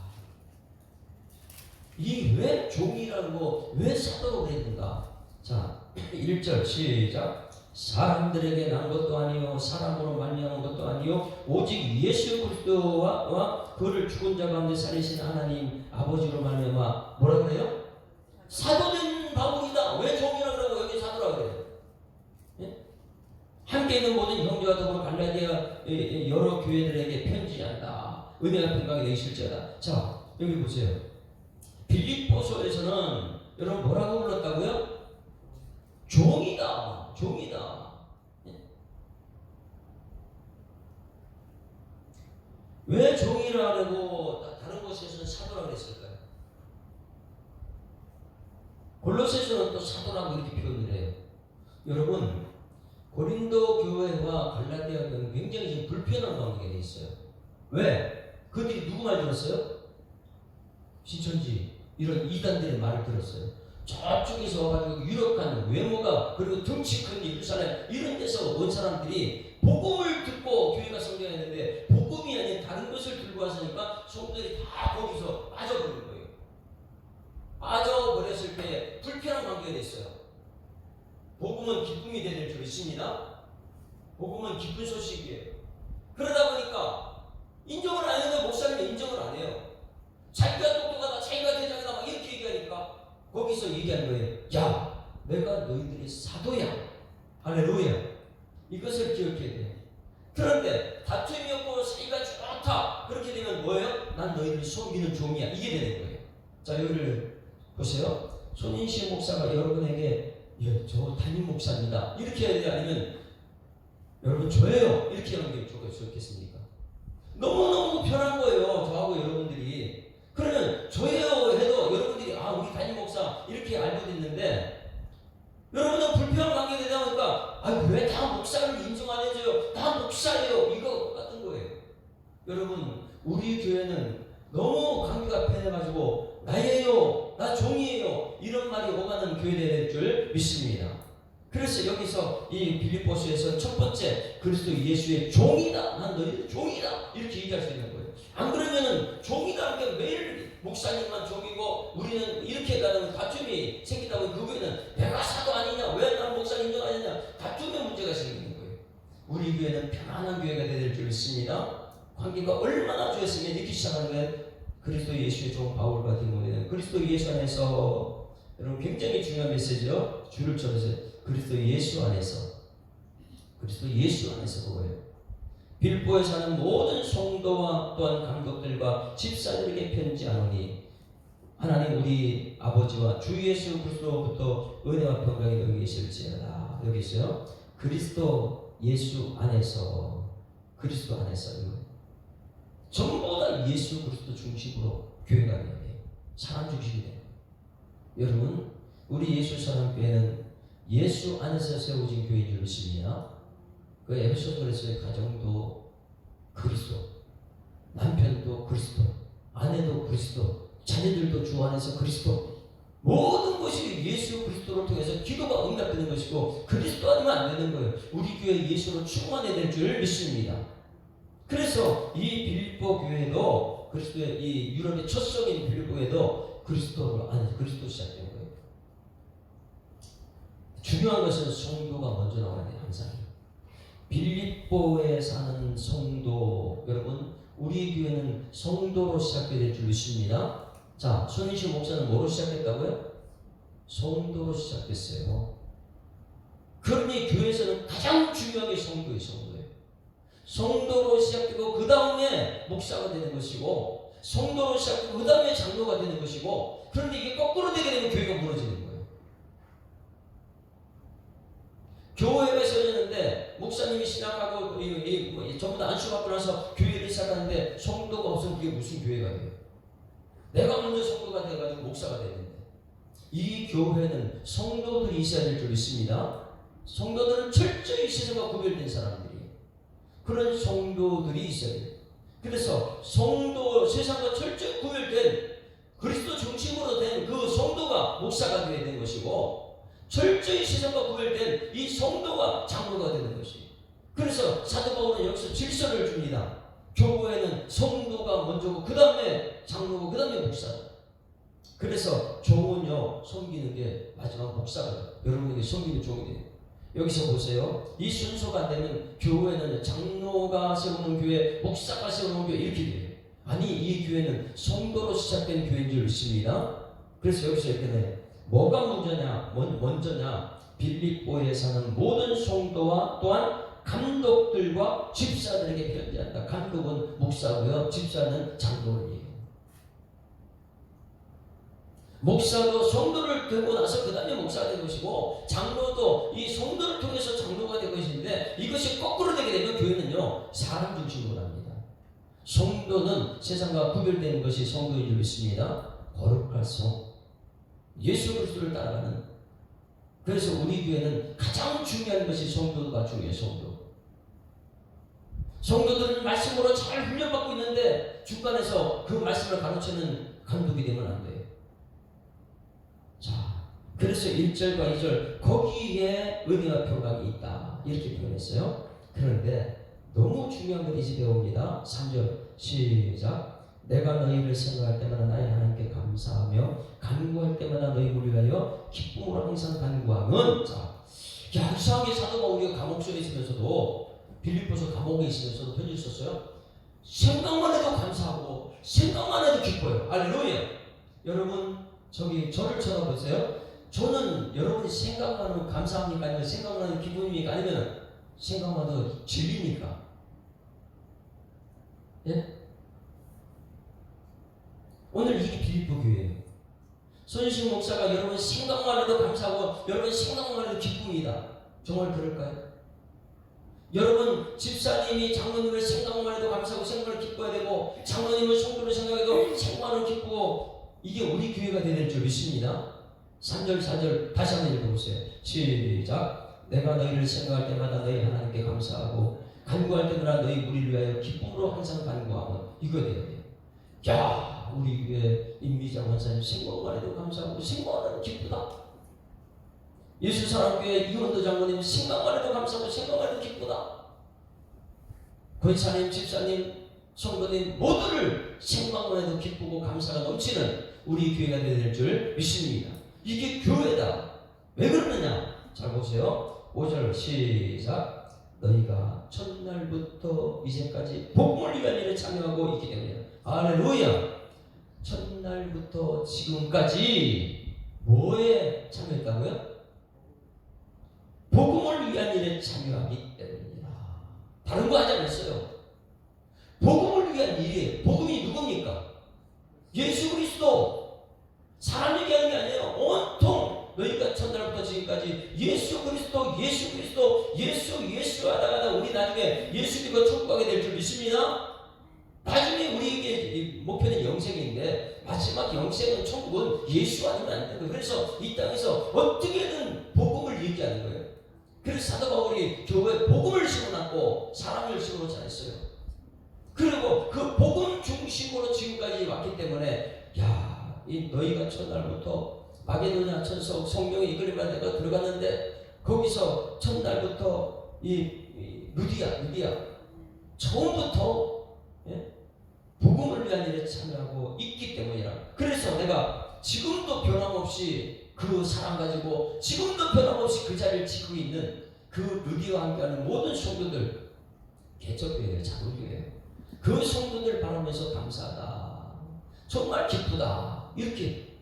이 왜 종이라고 왜 사도로 그랬는가? 자, 1절 시작. 사람들에게 난 것도 아니요 사람으로 말미암은 것도 아니요 오직 예수 그리스도와 그를 죽은 자 가운데 살리신 하나님 아버지로 말미암아 뭐라 그래요? 사도된 바울이다. 왜 종이라 그러고 여기 사도라 그래요? 예? 함께 있는 모든 형제와 더불어 갈라디아 여러 교회들에게 편지한다. 은혜가 평강이 되기 실제다. 자, 여기 보세요. 빌립보서에서는 여러분 뭐라고 불렀다고요? 종이다. 왜 종이라고 다른 곳에서는 사도라고 했을까요? 골로새서는 또 사도라고 이렇게 표현을 해요. 여러분, 고린도 교회와 갈라디아 교회는 굉장히 지금 불편한 관계가 돼 있어요. 왜? 그들이 누구 말 들었어요? 신천지 이런 이단들의 말을 들었어요. 저쪽에서 와가지고 유력한 외모가 그리고 덩치 큰 예루살렘 이런 데서 온 사람들이 복음을 듣고 교회가 성장했는데 복음이 아닌 다른 것을 들고 왔으니까 성도들이 다 거기서 빠져버린 거예요. 빠져버렸을 때 불편한 관계가 됐어요. 복음은 기쁨이 되는 줄 믿습니다. 복음은 기쁜 소식이에요. 그러다 보니까 인정을 안 했는데 목사님이 인정을 안 해요. 자기가 똑똑하다, 자기가 대장이다 막 이렇게 얘기하니까 거기서 얘기하는 거예요. 야, 내가 너희들의 사도야. 할렐루야. 이것을 기억해야 돼. 그런데 다툼이 없고 사이가 좋다. 그렇게 되면 뭐예요? 난 너희들이 섬기는 종이야. 이게 되는 거예요. 자, 여기를 보세요. 손인시 목사가 여러분에게 예, 저 담임 목사입니다. 이렇게 해야 돼? 아니면 여러분 저예요. 이렇게 하는 게 좋겠습니까? 너무너무 편한 거예요. 저하고 여러분들이. 그러면 저예요 해도 여러분들이 아 우리 담임 목사 이렇게 알고 있는데 여러분은 불편한 관계가 되다 보니까 아 왜 다 목사를 인정 안 해줘요? 다 목사예요. 이거 같은 거예요. 여러분 우리 교회는 너무 관계가 편해가지고 나예요, 나 종이에요 이런 말이 오가는 교회가 될 줄 믿습니다. 그래서 여기서 이 빌립보서에서 첫 번째 그리스도 예수의 종이다. 난 너희들 종이다. 이렇게 얘기할 수 있는 거예요. 안 그러면은 종이다. 그러니까 매일 목사님만 종이고 우리는 이렇게 가는 다툼이 생기다 보니 그 교회는 내가 사도 아니냐? 왜 난 목사님 인정하느냐? 다툼의 문제가 생기는 거예요. 우리 교회는 편안한 교회가 될 줄 믿습니다. 관계가 얼마나 좋았으면 이렇게 시작하는 거예요. 그리스도 예수의 종 바울과 디모데는 그리스도 예수 안에서 여러분 굉장히 중요한 메시지요. 줄을 쳐서 그리스도 예수 안에서 그거예요. 빌보에 사는 모든 성도와 또한 감독들과 집사들에게 편지하노니 하나님 우리 아버지와 주 예수 그리스도로부터 은혜와 평강이 너희 계실지어다. 여기 있어요. 그리스도 예수 안에서 전부 다 예수 그리스도 중심으로 교회가 돼야 돼요. 사람 중심이 돼요. 여러분 우리 예수 사람 교회는 예수 안에서 세워진 교회인 줄 믿습니다. 그 에베소서에서의 가정도 그리스도, 남편도 그리스도, 아내도 그리스도, 자녀들도 주 안에서 그리스도. 모든 것이 예수 그리스도를 통해서 기도가 응답되는 것이고 그리스도 아니면 안 되는 거예요. 우리 교회 예수로 충만해야 될 줄 믿습니다. 그래서 이 빌립보 교회도 그리스도의 이 유럽의 첫 성인 빌립보 교회도 그리스도 안에서 그리스도 시작된 거예요. 중요한 것은 성도가 먼저 나와야 돼요. 항상 빌립보에 사는 성도 여러분 우리 교회는 성도로 시작되어야 될 줄 믿습니다. 자, 손인시 목사는 뭐로 시작했다고요? 성도로 시작됐어요. 그러니 교회에서는 가장 중요한 게 성도예요. 성도로 시작되고 그 다음에 목사가 되는 것이고 성도로 시작되고 그 다음에 장로가 되는 것이고 그런데 이게 거꾸로 되게 되면 교회가 무너지는 거예요. 교회가 세워졌는데 목사님이 신학하고 전부 다 안수받고 나서 교회를 시작하는데 성도가 없으면 그게 무슨 교회가 돼요? 내가 먼저 성도가 돼가지고 목사가 되는데, 이 교회는 성도들이 있어야 될 줄 믿습니다. 성도들은 철저히 세상과 구별된 사람들이, 그런 성도들이 있어야 돼요. 그래서 세상과 철저히 구별된 그리스도 중심으로 된 그 성도가 목사가 되어야 되는 것이고, 철저히 세상과 구별된 이 성도가 장로가 되는 것이. 그래서 사도 바울은 여기서 질서를 줍니다. 교회는 성도가 먼저고 그 다음에 장로고 그 다음에 목사다. 그래서 종은요 섬기는 게 마지막 목사가 여러분에게 섬기는 종이 돼요. 여기서 보세요. 이 순서가 안 되면 교회는 장로가 세우는 교회, 목사가 세우는 교회 이렇게 돼요. 아니, 이 교회는 성도로 시작된 교회인 줄 믿습니다. 그래서 여기서 이렇게 돼요. 뭐가 먼저냐? 빌립보에 사는 모든 성도와 또한 감독들과 집사들에게 편지한다. 감독은 목사고요, 집사는 장로를 얘기해요. 목사도 성도를 되고 나서 그 다음에 목사가 된 것이고, 장로도 이 성도를 통해서 장로가 된 것인데, 이것이 거꾸로 되게 되면 교회는요 사람 중심으로 합니다. 성도는 세상과 구별되는 것이 성도인 줄 믿습니다. 거룩할 성, 예수 그리스도를 따라가는. 그래서 우리 교회는 가장 중요한 것이 성도가 중요해요. 성도들은 말씀으로 잘 훈련받고 있는데 중간에서 그 말씀을 가르치는 감독이 되면 안 돼요. 자, 그래서 1절과 2절 거기에 은혜와 평강이 있다 이렇게 표현했어요. 그런데 너무 중요한 건 이제 배웁니다. 3절 시작. 내가 너희를 생각할 때마다 나의 하나님께 감사하며 간구할 때마다 너희를 위하여 기쁨으로 항상 간구함은. 자, 이상하게 사도 바울이 감옥 속에 있으면서도, 빌립보서 감옥에 있으면서도 편지를 썼어요. 생각만 해도 감사하고 생각만 해도 기뻐요. 할렐루야. 여러분 저를 쳐다보세요. 저는 여러분이 생각만 하면 감사합니까? 아니면 생각만 하면 기쁨입니까? 아니면 생각만 해도 진리입니까? 예? 오늘 이게 빌립보 교회예요. 손신 목사가 여러분 생각만 해도 감사하고 여러분 생각만 해도 기쁨이다. 정말 그럴까요? 여러분 집사님이 장로님을 생각만 해도 감사하고 생각을 기뻐야 되고, 장로님을 성도를 생각해도 생각을 기쁘고, 이게 우리 교회가 되야 될 줄 믿습니다. 3절 4절 다시 한번 읽어보세요. 시작. 내가 너희를 생각할 때마다 너희 하나님께 감사하고 간구할 때마다 너희 무리를 위하여 기쁨으로 항상 간구하면. 이거 돼야 돼요. 야, 우리 교회 임미장 원사님 생각만 해도 감사하고 생각만 해도 기쁘다. 예수사랑교회 이원도 장로님 생각만 해도 감사하고 생각만 해도 기쁘다. 권사님, 집사님, 성도님 모두를 생각만 해도 기쁘고 감사가 넘치는 우리 교회가 되어야 될 줄 믿습니다. 이게 교회다. 왜 그러느냐? 잘 보세요. 5절 시작. 너희가 첫날부터 이제까지 복음을 위한 일에 참여하고 있기 때문이야. 할렐루야. 첫날부터 지금까지 뭐에 참여했다고요? 복음을 위한 일에 참여하기 때문이다. 다른 거 하지 않았어요. 복음을 위한 일이에요. 복음이 누굽니까? 예수 그리스도. 사람 얘기하는 게 아니에요. 온통 너희가 첫날부터 지금까지 예수 그리스도 예수 하다가 우리 나중에 예수 믿고 천국 가게 될 줄 믿습니다. 나중에 우리에게 목표는 영생인데 마지막 영생은 천국은 예수 아니면 안 되는 거예요. 그래서 이 땅에서 어떻게든 복음을 얘기하는 거예요. 그래서 사도 바울이 교회에 복음을 심어놨고 사람을 심어놓지 않았어요. 그리고 그 복음 중심으로 지금까지 왔기 때문에, 야, 이 너희가 첫날부터 마게도냐 천석 성령의 이끌림을 내가 들어갔는데, 거기서 첫날부터 이 루디아 처음부터 복음을 위한 일에 참여하고 있기 때문이라. 그래서 내가 지금도 변함없이 그 사랑 가지고 지금도 변함없이 그 자리를 지키고 있는 그 루디와 함께하는 모든 성도들, 개척교회예요, 자동교회예요. 그 성도들 바라면서 감사하다, 정말 기쁘다, 이렇게.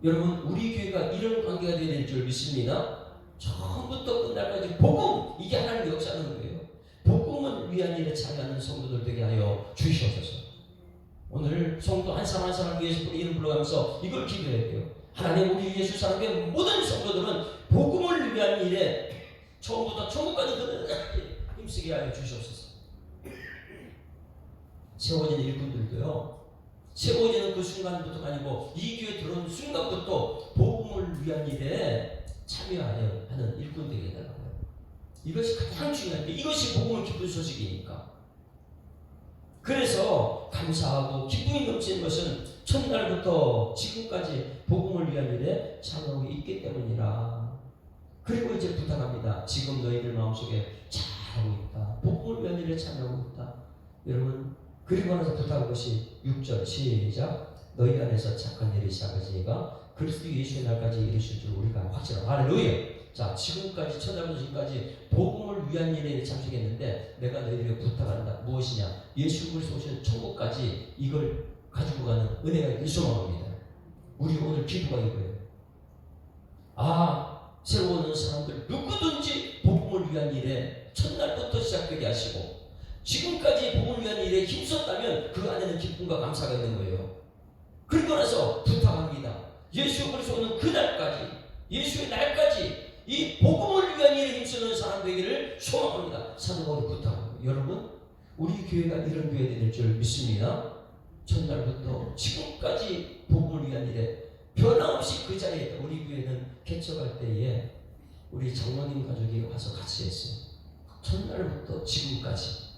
여러분 우리 교회가 이런 관계가 되어야 될 줄 믿습니다. 처음부터 끝날까지 복음, 이게 하나님의 역사하는 거예요. 복음을 위한 일에 참여하는 성도들 되게 하여 주시옵소서. 오늘 성도 한 사람 한 사람 위해서 이름 불러가면서 이걸 기도해야 돼요. 하나님, 우리 예수 사랑교회 모든 성도들은 복음을 위한 일에 처음부터 천국까지 힘쓰게 하여 주시옵소서. 세워진 일꾼들도요, 세워지는 그 순간부터가 아니고 이 교회 들어온 순간부터 복음을 위한 일에 참여하여 하는 일꾼들이 되더라고요. 이것이 가장 중요한 게, 이것이 복음을 기쁜 소식이니까. 그래서 감사하고 기쁨이 넘치는 것은 첫날부터 지금까지 복음을 위한 일에 참여하고 있기 때문이라. 그리고 이제 부탁합니다. 지금 너희들 마음속에 잘하고 있다. 복음을 위한 일에 참여하고 있다. 여러분, 그리고 나서 부탁한 것이 6절 시작. 너희 안에서 착한 일이 시작하시니까 그리스도 예수의 날까지 이르실 줄 우리가 확신하고. 할렐루야. 자, 지금까지 첫날부터 지금까지 복음을 위한 일에 참석했는데 내가 너희들에게 부탁한다. 무엇이냐? 예수 그리스도 오신 천국까지 이걸 가지고 가는 은혜가 소망합니다. 우리 오늘 기도가 이거예요. 새로 오는 사람들 누구든지 복음을 위한 일에 첫날부터 시작되게 하시고 지금까지 복음을 위한 일에 힘썼다면 그 안에는 기쁨과 감사가 있는 거예요. 그리고 나서 부탁합니다. 예수 그리스도 오는 그날까지, 예수의 날까지 이 복음을 위한 일에 힘쓰는 사람 되기를 소망합니다. 사도 바울이 부탁합니다. 여러분, 우리 교회가 이런 교회가 될 줄 믿습니다. 첫날부터 지금까지 복음을 위한 일에 변함없이 그 자리에 우리 교회는 개척할 때에 우리 장로님 가족이 와서 같이 했어요. 첫날부터 지금까지.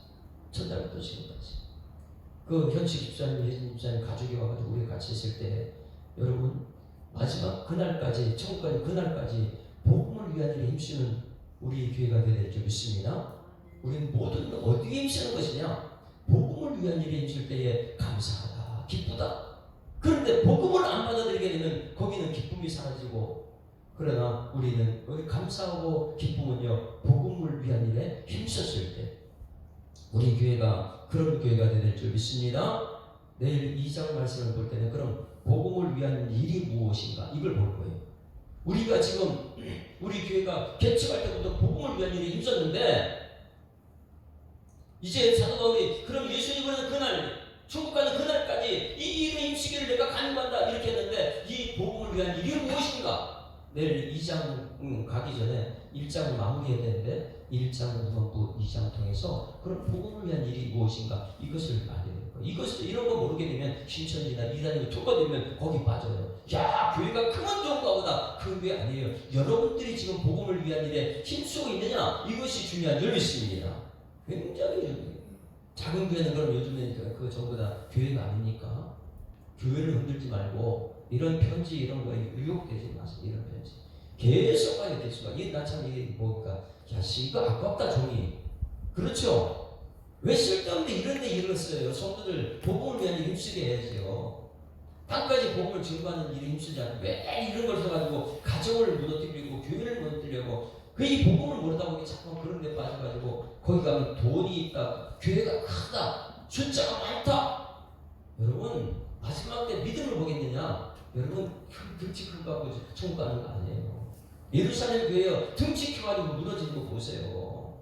그 현식 집사님, 예진 집사님 가족이 와가지고 우리 같이 있을 때 여러분, 마지막 그날까지, 천국까지 그날까지 복음을 위한 일에 힘쓰는 우리 교회가 되어야 될 줄 믿습니다. 우리는 모든 어디에 힘쓰는 것이냐? 복음을 위한 일에 힘쓸 때에 감사하다, 기쁘다. 그런데 복음을 안 받아들이게 되면 거기는 기쁨이 사라지고, 그러나 우리는 여기 감사하고 기쁨은요, 복음을 위한 일에 힘썼을 때 우리 교회가 그런 교회가 되어야 될 줄 믿습니다. 내일 2장 말씀을 볼 때는 그럼 복음을 위한 일이 무엇인가 이걸 볼 거예요. 우리가 지금 우리 교회가 개척할 때부터 복음을 위한 일에 힘썼는데 이제 사도 바울이 그럼 예수님은 그날 천국 가는 그날까지 이 일에 힘쓰기를 내가 간구한다 이렇게 했는데 이 복음을 위한 일이 무엇인가? 내일 2장 가기 전에 1장을 마무리해야 되는데 1장 후반부 2장 통해서 그런 복음을 위한 일이 무엇인가 이것을 알게 돼요. 이것을 이런 거 모르게 되면 신천지나 이단이 톡가 되면 거기 빠져요. 야, 교회가 크면 좋은가 보다. 그 교회 아니에요. 여러분들이 지금 복음을 위한 일에 힘쓰고 있느냐, 이것이 중요한 줄 믿습니다. 굉장히 중요해요. 작은 교회는 그럼 요즘에 그 전부 다 교회가 아니니까 교회를 흔들지 말고 이런 편지 이런 거에 유혹되지 마세요. 이런 편지 계속 가야 될 수가. 이게 나 참 이게 뭐니까 야씨 이거 아깝다 종이. 그렇죠? 왜 쓸데없는데 이런데 일을 써요? 성도들 복음을 위한 일에 힘쓰게 해야지요. 땅까지 복음을 증거하는 일에 힘쓰지 않고 왜 이런 걸 써가지고 가정을 무너뜨리고 교회를 무너뜨리고 그 이 복음을 모르다 보니 자꾸 그런 데 빠져가지고 거기 가면 돈이 있다, 교회가 크다, 숫자가 많다. 여러분 마지막 때 믿음을 보겠느냐? 여러분 등치 큰 거 갖고 천국 가는 거 아니에요. 예루살렘 교회요 등치 커가지고 무너지는 거 보세요.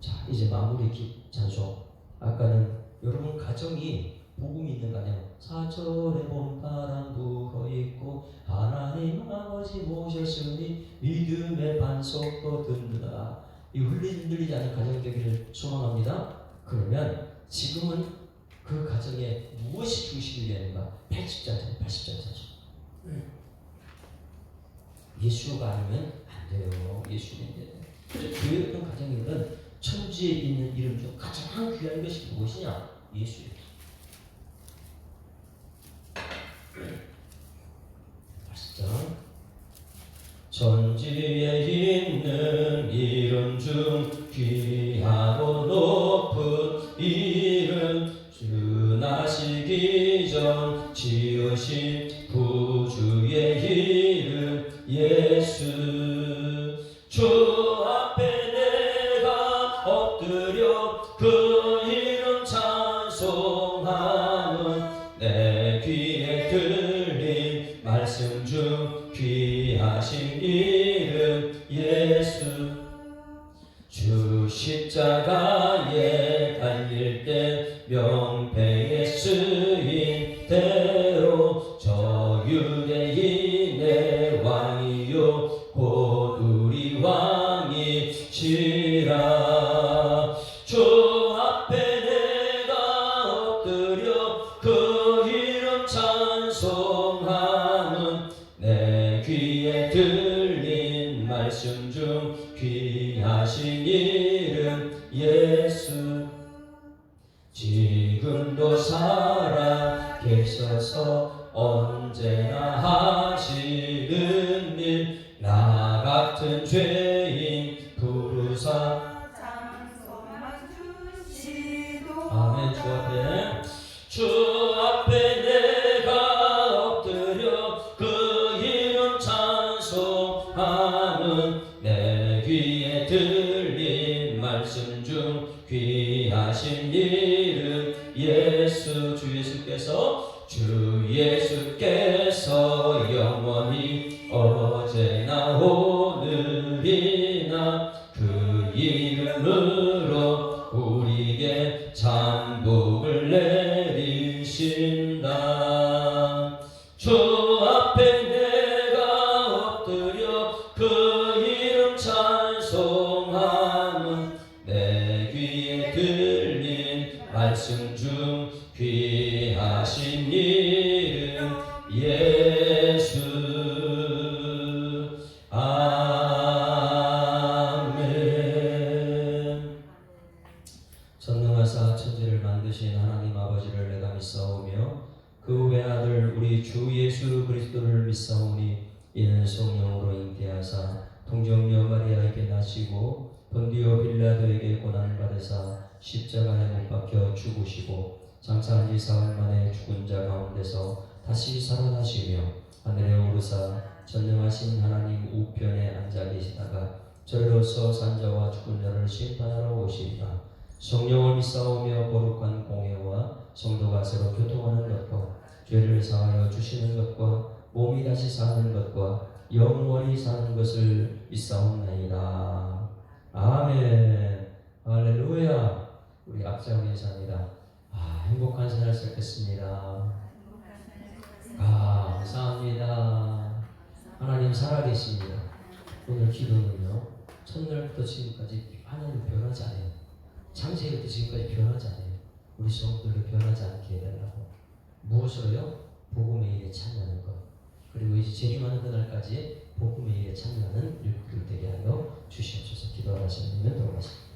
자, 이제 마무리 찬송. 아까는 여러분 가정이 복음이 있는 거 아니에요. 사절에 봄바람 불어있고 하나님 아버지 모셨으니 믿음의 반석도 든든하다. 이 흔들리지 않는 가정 되기를 소망합니다. 그러면 지금은 그 가정에 무엇이 중심이 되는가? 80장 찬송. 예수가 아니면 안 돼요. 예수인데. 그래서 교회 어떤 가정이든 천지에 있는 이름 중 가장 귀한 것이 무엇이냐? 예수예요. 80장. 천지에 있는 이름 중 귀하고 높은 이름 주 나시기 전 지으신 구주의 이름 예수. 주 앞에 내가 엎드려 그 이름 찬송하는 내 귀에 들린 말씀 중 귀하신 이름 예수. 주 십자가에 달릴 때 명패에 주 앞에 내가 엎드려 그 이름 찬송하는 내 귀에 들린 말씀 중 귀하신 이름 예수. 주 예수께서 영원히 어제나 오늘이나 그 이름으로 우리에게 잠복을 내리신다. 주 앞에 내가 엎드려 그 이름 찬송하는 내 귀에 들린 말씀 중 귀하신 이름 예수. 아멘. 전능하사 천지를 만드신 하나님 아버지를 내가 믿사오며 그 외아들 우리 주 예수 그리스도를 믿사오니 이는 성령으로 잉태하사 동정녀 마리아에게 나시고 본디오 빌라도에게 고난을 받으사 십자가에 못 박혀 죽으시고 장사한 지 사흘 만에 죽은 자 가운데서 다시 살아나시며 하늘에 오르사 전능하신 하나님 우편에 앉아 계시다가 저리로서 산자와 죽은 자를 심판하러 오시리라. 성령을 믿사오며 거룩한 공회와 성도가 서로 교통하는 것과 죄를 사하여 주시는 것과 몸이 다시 사는 것과 영원히 사는 것을 믿사옵나이다. 아멘. 할렐루야. 우리 악장 예사입니다. 행복한 생활 시작했습니다. 감사합니다. 하나님 살아계십니다. 오늘 기도는요, 첫날부터 지금까지 하나님 변하지 않아요. 창세기부터 지금까지 변하지 않아요. 우리 성도들도 변하지 않게 해달라고. 무엇으로요? 복음의 일에 참여하는 것. 그리고 이제 재림하는 그날까지 복음의 일에 참여하는 일꾼들 되게 하여 주시옵소서. 기도하시면 돌아가십니다.